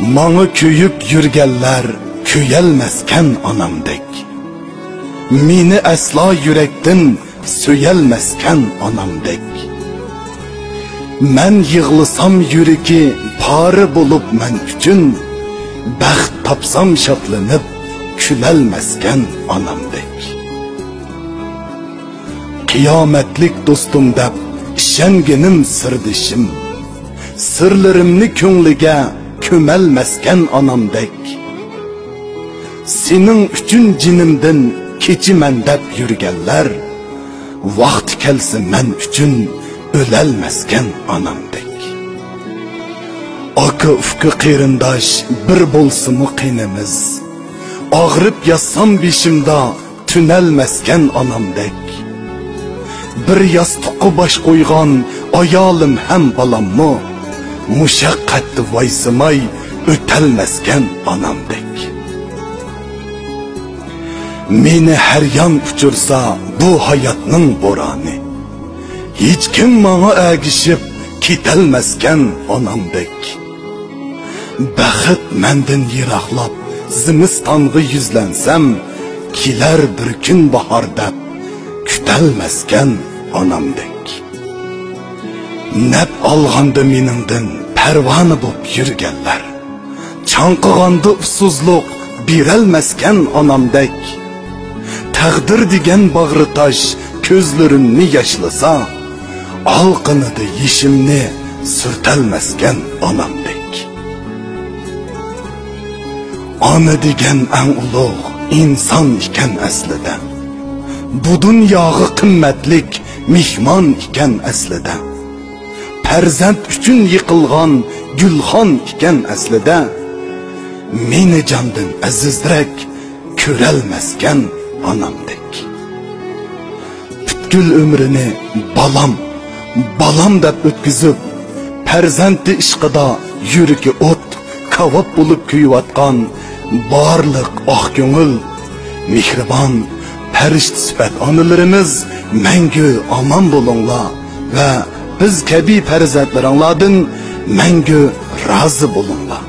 Maňa köyüp yürgenler köyelmezken anamdek. Meni asla yürekden söyelmezken anamdek. Men yığlısam yüreki pari bulup men üçün, baxt tapsam şatlanıp külelmezken anamdek. Kıyametlik dostum dep işengenim sirdişim, sırlarımni könglige kömelmezken anamdek. Senin üçün cinimden keçimen dep yürgenler, vaqt kelsin men üçün ölelmezken anamdek. Akı ufku qeyrindaş bir bolsumu qinimiz, ağrıp yassam bişimda tünelmezken anamdek. Bir yastıqı baş koygan ayalim hem balammo, muşaqqatni vaysimay ötelmezken anamdek. Meni her yan uçursa bu hayatның borani, hiç kim maňa ägişip ketelmezken anamdek. Baxt menden yiraqlap zimistanğı yüzlensem, kiler bir gün bahar dep kütelmezken anamdek. Nep alğandı meningden pervanı bop yürgenler, çankıgandı usuzluq birelmezken anamdek. Taqdir degen bag'ri taş közlerimni yaşlasa, alqınıdı yişimni sürtelmezken anamdek. Ana degen en ulug' insan iken aslida, bu dunyoga qimmatlik mehmon iken aslida, farzand uchun yiqilgan gulxon iken aslida, meni jondan azizroq ko'ralmaskan anamdek. Bütkül ömrünü balam dep ötküzüp, farzandi ishqida yüreki ot, kavap bulup kuyuvatgan barlık ah köngül, mihriban, perişti süpet anılarımız mengü aman bulunla ve biz kebi farzandlaringlardan mengü razı bulunla.